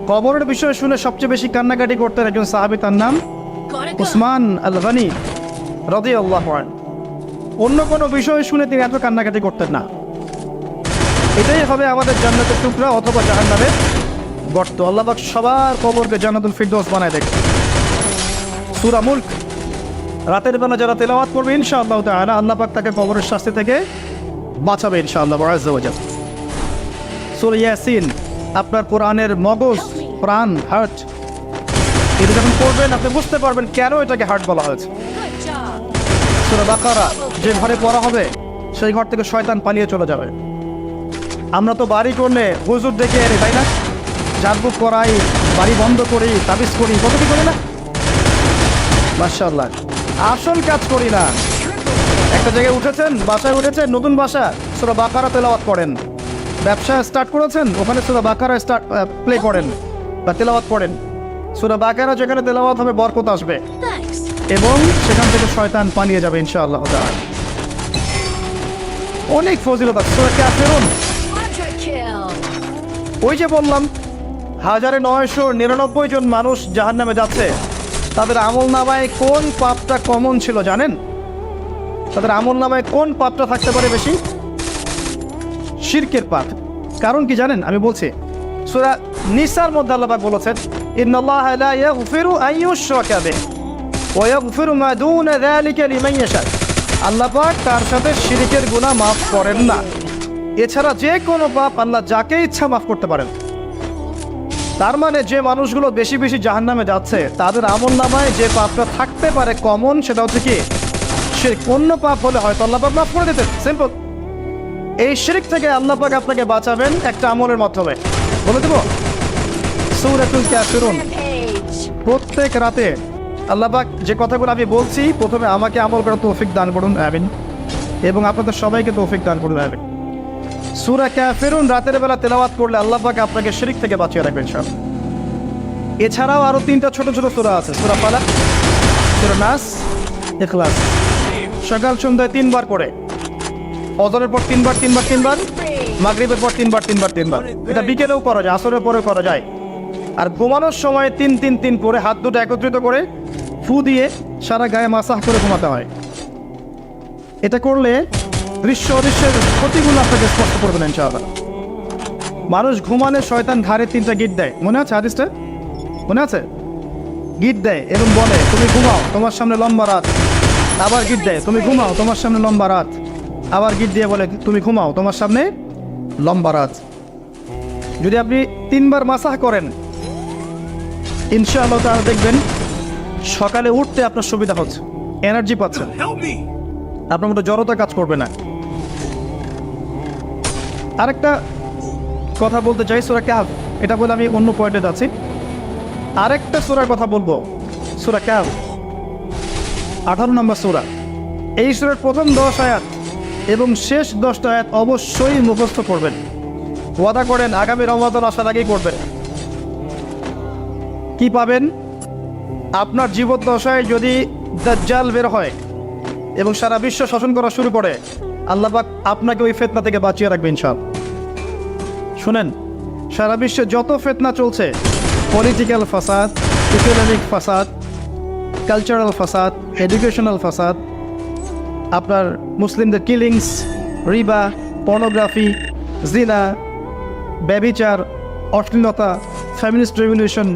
কবরের বিষয় শুনে সবচেয়ে বেশি কান্নাকাটি করতেন একজন সাহাবী, তার নাম উসমান আল গনি রাদিয়াল্লাহু আনহু। অন্য কোনো বিষয় শুনে তিনি এত কান্নাকাটি করতেন না। এটাই হবে আমাদের জান্নাতের টুকরা অথবা জাহান্নামের গর্ত। আল্লাহ পাক সবার কবরকে জান্নাতুল ফিরদৌস বানায় দেখ। সূরা মুলক রাতের বেলা যারা তেলাওয়াত করবে ইনশাআল্লাহ তাআলা আল্লাহ পাক তাকে কবরের শাস্তি থেকে বাঁচাবে ইনশাআল্লাহ আযজা ওয়া জাল। সূরা ইয়াসিন আপনার কোরআনের মগজ, প্রাণ, হার্ট, এটা যখন পড়বেন আপনি বুঝতে পারবেন কেন এটাকে হার্ট বলা হয়েছে। সূরা বাকারা যে ঘরে পড়া হবে সেই ঘর থেকে শয়তান পালিয়ে চলে যাবে। আমরা তো বাড়ি করলে হুজুর ডেকে আনি, তাই না? জাদবুক করাই, বাড়ি বন্ধ করি, তাবিজ করি, কত কি করি না? মাশাআল্লাহ, আসল কাজ করি না। একটা জায়গায় উঠেছেন, বাসায় উঠেছেন, নতুন বাসা, সূরা বাকারা তেলাওয়াত করেন। ব্যবসা স্টার্ট করেছেন, ওখানে সূরা বাকারা প্লে করেন বা তেলাওয়াত করেন। সূরা বাকারা যেখানে তেলাওয়াত হবে বরকত আসবে এবং সেখান থেকে শয়তান পালিয়ে যাবে ইনশাআল্লাহ তাআলা। অনেক ফজিলত আছে। সূরা কাফিরুন, ওই যে বললাম 1999 জন মানুষ জাহান্নামে যাচ্ছে, তাদের আমলনামায় কোন পাপটা কমন ছিল জানেন? তাদের আমলনামায় কোন পাপটা থাকতে পারে বেশি? শিরকের পাপ। কারণ কি জানেন? আমি বলছি, সূরা নিসার মধ্যে আল্লাহ পাক বলেছেন, ইন্নাল্লাহা লা ইয়াগফিরু আন ইউশরাকা বিহি ওয়া ইয়াগফিরু মা দুনা যালিকা লিমান ইয়াশা। আল্লাহ পাক তার সাথে শিরকের গুনাহ মাফ করেন না। এছাড়া যে কোনো পাপ আল্লাহ যাকে ইচ্ছা মাফ করতে পারেন। তার মানে যে মানুষগুলো বেশি বেশি জাহান্নামে যাচ্ছে তাদের আমলনামায় যে পাপটা থাকতে পারে কমন, সেটা হচ্ছে কি শিরক। অন্য পাপ হলে হয়তো আল্লাহ পাক মাফ করে দিতেন, সিম্পল। এই শিরক থেকে আল্লাহ পাক আপনাকে বাঁচাবেন একটা আমলের মাধ্যমে। বলে দেব, সূরাতুল কাফিরুন প্রত্যেক রাতে আল্লাহ পাক যে কথাগুলো আমি বলছি, প্রথমে আমাকে আমল করার তৌফিক দান করুন, আমিন, এবং আপনাদের সবাইকে তৌফিক দান করুন, আমিন। সূরা কাফিরুন রাতের বেলা তেলাওয়াত করলে আল্লাহ পাক আপনাকে শিরক থেকে বাঁচিয়ে রাখবেন ইনশাআল্লাহ। এছাড়াও আরো 3টা ছোট ছোট সূরা আছে, সূরা ফালাক, সূরা নাস, ইখলাস। সকাল সন্ধ্যায় 3 বার করে, ফজরের পর 3 বার, মাগরিবের পর 3 বার। এটা বিকেলেও করা যায়, আসরের পরেও করা যায়। আর ঘুমানোর সময় 3 করে হাত দুটো একত্রিত করে ফু দিয়ে সারা গায়ে মাসাহ করে ঘুমাতে হয়। এটা করলে দৃশ্য অদৃশ্যের ক্ষতিগুলো আপনাকে স্পষ্ট করবেন ইনশাআল্লাহ। মানুষ ঘুমালে শয়তান ঘাড়ে 3টা গিট দেয়, মনে আছে হাদিসটা? মনে আছে? গিট দেয় এবং বলে তুমি ঘুমাও, তোমার সামনে লম্বা রাত। আবার গিট দেয়, তুমি ঘুমাও, তোমার সামনে লম্বা রাত। আবার গিট দিয়ে বলে তুমি ঘুমাও, তোমার সামনে লম্বা রাত। যদি আপনি 3 বার মাসাহ করেন ইনশাআল্লাহ তাআলা দেখবেন সকালে উঠতে আপনার সুবিধা হচ্ছে, এনার্জি পাচ্ছেন, আপনার মতো জড়তা কাজ করবে না। আরেকটা কথা বলতে চাই, সূরা কাহফ, এটা বলে আমি অন্য পয়েন্টে যাচ্ছি। আরেকটা সূরার কথা বলবো, সূরা কাহফ 18 নম্বর সূরা। এই সূরার প্রথম 10 আয়াত এবং শেষ 10টা আয়াত অবশ্যই মুখস্থ করবেন। ওয়াদা করেন আগামী রমাদান আসার আগেই করবেন। কি পাবেন? আপনার জীবদ্দশায় যদি দাজ্জাল বের হয় এবং সারা বিশ্ব শাসন করা শুরু করে, আল্লাহ পাক আপনাকে ওই ফিতনা থেকে বাঁচিয়ে রাখবে ইনশাআল্লাহ। শুনেন, সারা বিশ্বে যত ফিতনা চলছে, পলিটিক্যাল ফাসাদ, ইকোনমিক ফাসাদ, কালচারাল ফাসাদ, এডুকেশনাল ফাসাদ, আপনার মুসলিমদের কিলিংস, রিবা, পর্নোগ্রাফি, জিনা, ব্যভিচার, অশ্লীলতা, ফেমিনিস্ট রেভলিউশন,